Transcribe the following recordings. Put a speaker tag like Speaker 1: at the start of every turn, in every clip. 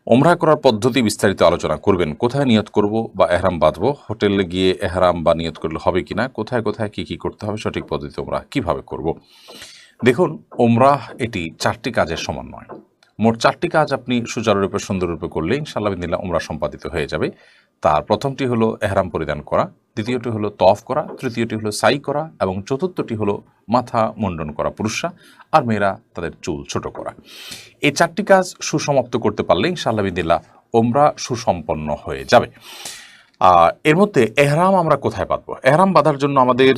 Speaker 1: ওমরা করার পদ্ধতি বিস্তারিত আলোচনা করবেন। কোথায় নিয়ত করব বা এহরাম বাঁধবো, হোটেলে গিয়ে এহরাম বা নিয়ত করলে হবে কিনা, কোথায় কোথায় কি করতে হবে, সঠিক পদ্ধতি ওমরা কিভাবে করব। দেখুন, ওমরাহ এটি 4টি কাজের সমন্বয়। মোট 4টি কাজ আপনি সুচারুরূপে সুন্দররূপে করলে ইনশাআল্লাহ বিদিনিল্লাহ ওমরা সম্পাদিত হয়ে যাবে। তার প্রথমটি হলো এহরাম পরিধান করা, দ্বিতীয়টি হলো তওয়াফ করা, তৃতীয়টি হলো সাই করা এবং চতুর্থটি হলো মাথা মুন্ডন করা পুরুষরা, আর মেয়েরা তাদের চুল ছোট করা। এই 4টি কাজ সুসমাপ্ত করতে পারলে ইনশাআল্লাহ বিদিনিল্লাহ ওমরা সুসম্পন্ন হয়ে যাবে। এর মধ্যে এহরাম আমরা কোথায় বাঁধবো? এহরাম বাঁধার জন্য আমাদের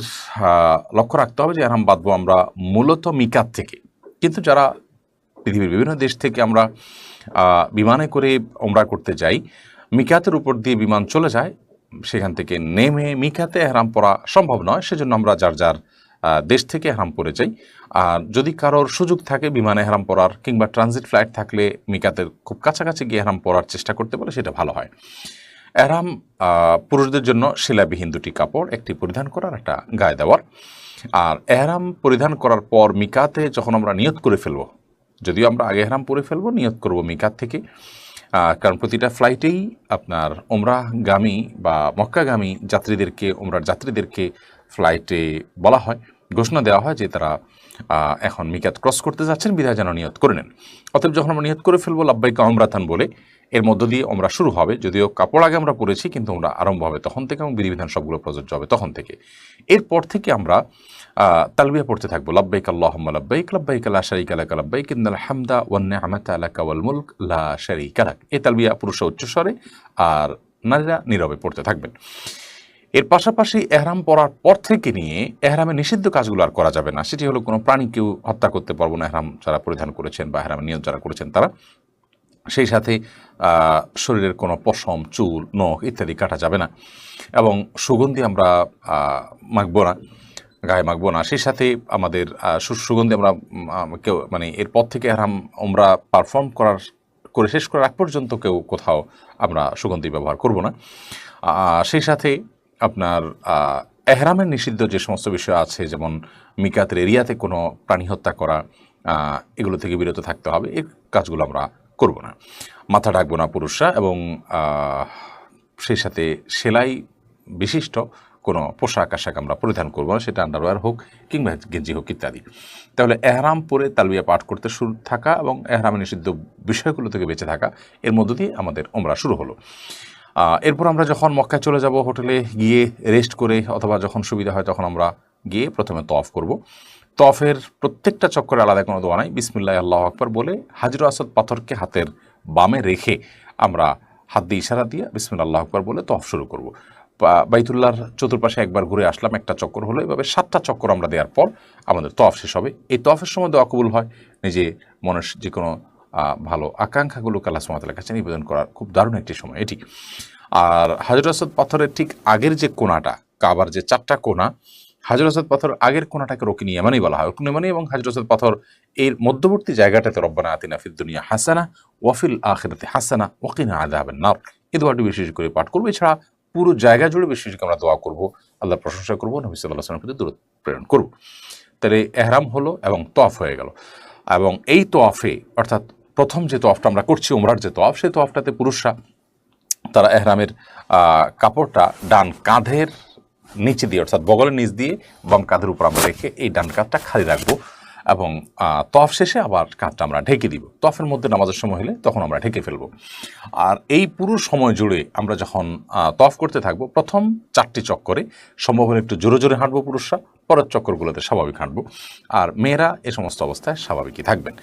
Speaker 1: লক্ষ্য রাখতে হবে যে এহরাম বাঁধবো আমরা মূলত মিকাত থেকে। কিন্তু যারা পৃথিবীর বিভিন্ন দেশ থেকে আমরা বিমানে করে ওমরা করতে যাই, মিকাতের উপর দিয়ে বিমান চলে যায়, সেখান থেকে নেমে মিকাতে এহরাম পরা সম্ভব নয়। সেজন্য আমরা যার যার দেশ থেকে এহরাম পরে যাই। আর যদি কারোর সুযোগ থাকে বিমানে এহরাম পরার কিংবা ট্রানজিট ফ্লাইট থাকলে মিকাতের খুব কাছাকাছি গিয়ে এহরাম পরার চেষ্টা করতে পারে, সেটা ভালো হয়। এহরাম পুরুষদের জন্য শিলাবিহীন 2টি কাপড়, একটি পরিধান করার, একটা গায়ে দেওয়ার। আর এহরাম পরিধান করার পর মিকাতে যখন আমরা নিয়ত করে ফেলবো, যদিও আমরা আগে এহরাম পরে ফেলবো, নিয়ত করব মিকাত থেকে। কারণ প্রতিটা ফ্লাইটেই আপনার ওমরাহগামী বা মক্কাগামী যাত্রীদেরকে, ওমরার যাত্রীদেরকে ফ্লাইটে বলা হয়, ঘোষণা দেওয়া হয় যে তারা এখন মিকাত ক্রস করতে যাচ্ছেন, বিধায় যেন নিয়ত করে নেন। অতএব যখন আমরা নিয়ত করে ফেলবো লাব্বাইকা ওমরাতান বলে, এর মধ্য দিয়ে ওমরা শুরু হবে। যদিও কাপড় আগে আমরা পরেছি, কিন্তু ওমরা আরম্ভ হবে তখন থেকে এবং বিধিবিধান সবগুলো প্রযোজ্য হবে তখন থেকে। এরপর থেকে আমরা তালবিয়া পড়তে থাকবো, লাব্বাইক আল্লাহুম্মা লাব্বাইক, লাব্বাইক লা শারীকা লাকা লাব্বাইক, ইন্নাল হামদা ওয়ান নি'মাতা লাকা ওয়াল মুলক লা শারীকা লাক। এই তালবিয়া পুরুষরা উচ্চস্বরে আর নারীরা নীরবে পড়তে থাকবেন। এর পাশাপাশি এহরাম পরার পর থেকে নিয়ে এহরামে নিষিদ্ধ কাজগুলো আর করা যাবে না। সেটি হলো কোনো প্রাণীকেও হত্যা করতে পারবো না এহরাম যারা পরিধান করেছেন বা এহরামের নিয়ত যারা করেছেন তারা। সেই সাথে শরীরের কোনো পশম, চুল, নখ ইত্যাদি কাটা যাবে না এবং সুগন্ধি আমরা মাখবো না, গায়ে মাখবো না। সেই সাথে আমাদের সুগন্ধি আমরা কেউ মানে এরপর থেকে এহরাম ওমরা পারফর্ম করে শেষ করার আগ পর্যন্ত কেউ কোথাও আমরা সুগন্ধি ব্যবহার করব না। সেই সাথে আপনার এহরামের নিষিদ্ধ যে সমস্ত বিষয় আছে, যেমন মিকাতের এরিয়াতে কোনো প্রাণী হত্যা করা, এগুলো থেকে বিরত থাকতে হবে। এই কাজগুলো আমরা করব না। মাথা ঢাকবো না পুরুষরা এবং সেই সাথে সেলাই বিশিষ্ট কোনো পোশাক আশাক আমরা পরিধান করবো না, সেটা আন্ডারওয়্যার হোক কিংবা গেঞ্জি হোক ইত্যাদি। তাহলে এহরাম পরে তালবিয়া পাঠ করতে শুরু থাকা এবং এহরামের নিষিদ্ধ বিষয়গুলো থেকে বেঁচে থাকা, এর মধ্য দিয়ে আমাদের ওমরা শুরু হলো। এরপর আমরা যখন মক্কায় চলে যাব, হোটেলে গিয়ে রেস্ট করে অথবা যখন সুবিধা হয় তখন আমরা গিয়ে প্রথমে তওয়াফ করব। তওয়াফের প্রত্যেকটা চক্করে আলাদা কোনো দোয়া নাই। বিসমিল্লাহ আল্লাহু আকবার বলে হাজর আসদ পাথরকে হাতের বামে রেখে আমরা হাত দিয়ে ইশারা দিয়ে বিসমিল্লাহ আল্লাহু আকবার বলে তওয়াফ শুরু করব। বাইতুল্লাহর চতুর্পাশে একবার ঘুরে আসলাম, একটা চক্কর হলো। এভাবে 7টা চক্কর আমরা দেওয়ার পর আমাদের তওয়াফ শেষ হবে। এই তওয়াফের সময় দোয়া কবুল হয়, নিজে মনের যে কোনো ভালো আকাঙ্ক্ষাগুলোকে আল্লাহ সুবহানাহু ওয়া তাআলার কাছে নিবেদন করার খুব দারুণ একটি সময় এটি। আর হাজর আসদ পাথরের ঠিক আগের যে কোণাটা, কাবার যে 4টা কোণা, হাজর আসদ পাথর আগের কোণাটাকে রুকনি ইয়ামানি বলা হয়। রুকনি ইয়ামানি এবং হাজর আসদ পাথর এর মধ্যবর্তী জায়গাটাতে রব্বানা আতিনা ফিদ দুনিয়া হাসানা ওয়া ফিল আখিরাতি হাসানা ওয়া কিনা আযাবান নার, এই দোয়াটি বিশেষ করে পাঠ করব। এছাড়া পুরো জায়গা জুড়ে বিশেষ করে আমরা দোয়া করব, আল্লাহর প্রশংসা করব, নবী সাল্লাল্লাহু আলাইহি ওয়াসাল্লামের প্রতি দরুদ প্রেরণ করব। তাহলে এহরাম হলো এবং তওয়াফ হয়ে গেল। এবং এই তওয়াফে, অর্থাৎ প্রথম যে তওয়াফটা আমরা করছি ওমরার যে তওয়াফ, সেই তওয়াফটাতে পুরুষরা তারা এহরামের কাপড়টা ডান কাঁধের নিচে দিয়ে, অর্থাৎ বগলের নিচ দিয়ে বাম কাঁধের উপর আমরা রেখে এই ডান কাঁধটা খালি রাখবো এবং তওয়াফ শেষে আবার কাঁধটা আমরা ঢেকে দিব। তওয়াফের মধ্যে নামাজের সময় হলে তখন আমরা ঢেকে ফেলবো। আর এই পুরো সময় জুড়ে আমরা যখন তওয়াফ করতে থাকবো, প্রথম 4টি চক্করে সম্ভব হলে একটু জোরে জোরে হাঁটবো পুরুষরা, পরের চক্করগুলোতে স্বাভাবিক হাঁটবো। আর মেয়েরা এ সমস্ত অবস্থায় স্বাভাবিকই থাকবেন।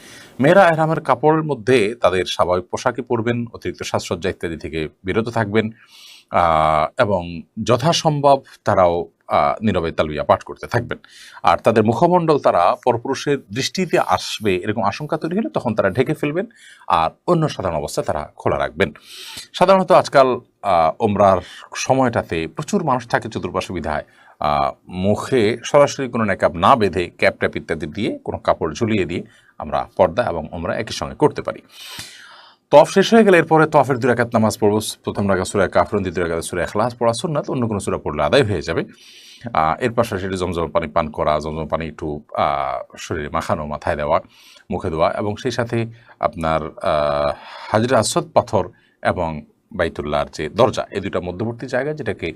Speaker 1: মেয়েরা এহরামের কাপড়ের মধ্যে তাদের স্বাভাবিক পোশাকই পরবেন, অতিরিক্ত সাজসজ্জা ইত্যাদি থেকে বিরত থাকবেন এবং যথাসম্ভব তারাও নীরবে তালবিয়া পাঠ করতে থাকবেন। আর তাদের মুখমণ্ডল তারা পরপুরুষের দৃষ্টিতে আসবে এরকম আশঙ্কা তৈরি হলে তখন তারা ঢেকে ফেলবেন, আর অন্য সাধারণ অবস্থায় তারা খোলা রাখবেন। সাধারণত আজকাল ওমরার সময়টাতে প্রচুর মানুষ থাকে চতুর্পাশে, বিধায় মুখে সরাসরি কোনো নেকাব না বেঁধে ক্যাপ ট্যাপ ইত্যাদি দিয়ে কোনো কাপড় ঝুলিয়ে দিয়ে আমরা পর্দা এবং ওমরা একই সঙ্গে করতে পারি। তওয়াফ শেষ হয়ে গেলে এরপরে তওয়াফের 2 রাকাত নামাজ পড়ব। প্রথম রাকাত সূরা কাফরুন, দ্বিতীয় রাকাত সূরা ইখলাস পড়া সুন্নাত, অন্য কোনো সূরা পড়লে আদায় হয়ে যাবে। এর পাশাপাশি জমজম পানি পান করা, জমজম পানি একটু শরীরে মাখানো, মাথায় দেওয়া, মুখে দোয়া, এবং সেই সাথে আপনার হাজরে আসওয়াদ পাথর এবং বাইতুল্লাহর যে দরজা, এই দুটা মধ্যবর্তী জায়গা, যেটাকে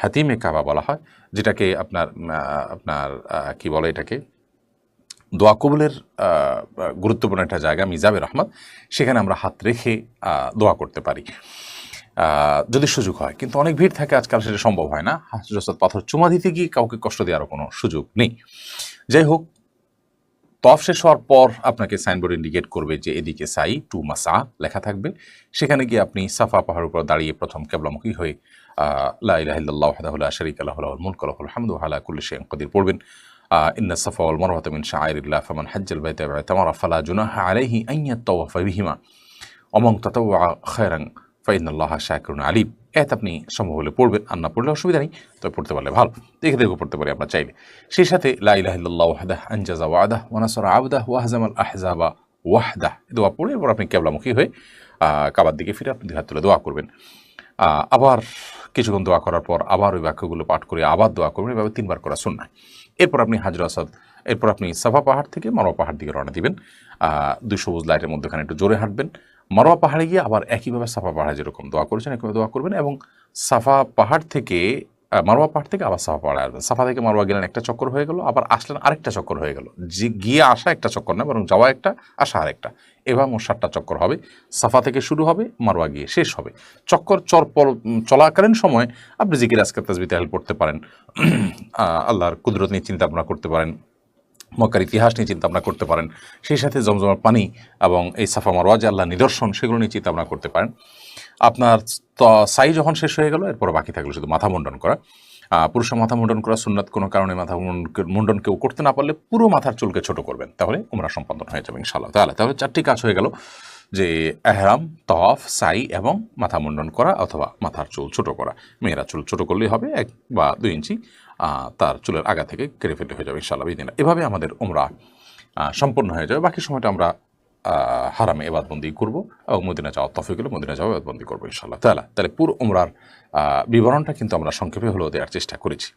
Speaker 1: হাতিমে কাবা বলা হয়, যেটাকে আপনার কি বলে এটাকে, দোয়া কবুলের গুরুত্বপূর্ণ একটা জায়গা মিজাবে রহমত, সেখানে আমরা হাত রেখে দোয়া করতে পারি যদি সুযোগ হয়। কিন্তু অনেক ভিড় থাকে আজকাল, সেটা সম্ভব হয় না। হাজরে আসওয়াদ পাথর চুমা দিতে গিয়ে কাউকে কষ্ট দেওয়ারও কোনো সুযোগ নেই। যাই হোক, তওয়াফ শেষ হওয়ার পর আপনাকে সাইনবোর্ড ইন্ডিকেট করবে যে এদিকে সাই টু মাসা লেখা থাকবে। সেখানে গিয়ে আপনি সাফা পাহাড়ের উপর দাঁড়িয়ে প্রথম কিবলামুখী হয়ে লা ইলাহা ইল্লাল্লাহু ওয়াহদাহু লা শারীকা লাহু লাহুল মুলকু ওয়া লাহুল হামদু ওয়া আলা কুল্লি শাইইন কাদির পড়বেন। ইন্না সাফা ওয়াল মারওয়াতা মিন শাআইরিল্লাহ ফামান হাজ্জাল বাইতা ওয়া তামারা ফালা জুনাহা আলাইহি আন ইয়াতাওয়াফা বিহিমা ওয়া মান তাতাওয়া খায়রান ফাইন্নাল্লাহা শাকিরুন আলিম। আপনি সম্ভব হলে পড়বেন, আর না পড়লে অসুবিধা নেই, তবে পড়তে পারলে ভালো, দেখে দেখে পড়তে পারি আমরা চাইলে। সেই সাথে লা ইলাহা ইল্লাল্লাহু ওয়াহদাহু আনজাযা ওয়া'দাহু ওয়া নাসারা আবদাহু ওয়া হাযামাল আহজাবা ওয়াহদাহু, দোয়া পড়ে এরপর আপনি কিবলামুখী হয়ে কাবার দিকে ফিরে আপনি দুই হাত তুলে দোয়া করবেন। আবার কিছুক্ষণ দোয়া করার পর আবার ওই বাক্যগুলো পাঠ করে আবার দোয়া করবেন। এভাবে 3 বার করা সুন্নাহ। এরপর আপনি হাজরে আসওয়াদ, এরপর আপনি সাফা পাহাড় থেকে মারওয়া পাহাড় দিকে রওনা দিবেন। 2 সবুজ লাইটের মধ্যখানে একটু জোরে হাঁটবেন। মারওয়া পাহাড়ে গিয়ে আবার একইভাবে সাফা পাহাড়ে যেরকম দোয়া করেছেন একইভাবে দোয়া করবেন, এবং সাফা পাহাড় থেকে মারওয়া পাহাড় থেকে আবার সাফা পাহাড়ে আসবেন। সাফা থেকে মারওয়া গেলেন, একটা চক্কর হয়ে গেল, আবার আসলেন আরেকটা চক্কর হয়ে গেল। যে গিয়ে আসা একটা চক্কর না, বরং যাওয়া একটা, আসা আরেকটা, এবার মোট 7টা চক্কর হবে। সাফা থেকে শুরু হবে, মারওয়া গিয়ে শেষ হবে। চক্কর চলাকালীন সময় আপনি জিকির আজকার তাসবিহ তাহলিল পড়তে পারেন, আল্লাহর কুদরত নিয়ে চিন্তা ভাবনা করতে পারেন, মক্কার ইতিহাস নিয়ে চিন্তা ভাবনা করতে পারেন, সেই সাথে জমজমের পানি এবং এই সাফা মারওয়া যে আল্লাহর নিদর্শন, সেগুলো নিয়ে চিন্তা ভাবনা করতে পারেন। আপনার সাই যখন শেষ হয়ে গেল, এরপর বাকি থাকলো শুধু মাথা মুন্ডন করা। পুরুষের মাথা মুন্ডন করা সুন্নাত, কোনো কারণে মাথা মুন্ডন কেউ করতে না পারলে পুরো মাথার চুলকে ছোট করবেন, তাহলে উমরা সম্পন্ন হয়ে যাবে ইনশাআল্লাহ তাআলা। তাহলে 4টি কাজ হয়ে গেল, যে এহরাম, তওয়াফ, সাই এবং মাথা মুন্ডন করা অথবা মাথার চুল ছোট করা। মেয়েরা চুল ছোট করলেই হবে, 1 বা 2 ইঞ্চি তার চুলের আগা থেকে কেটে ফেলতে হয়ে যাবে ইনশাআল্লাহ বিদিনা। এভাবে আমাদের উমরা সম্পন্ন হয়ে যাবে। বাকি সময়টা আমরা হারামে এবাদবন্দি করবো, এবং মদিনা যাওয়ার তৌফিক হলে মদিনা যাওয়া এবাদবন্দি করবো ইনশাআল্লাহ তাআলা। তাহলে পুরো উমরার বিবরণটা কিন্তু আমরা সংক্ষেপে হলেও দেওয়ার চেষ্টা করেছি।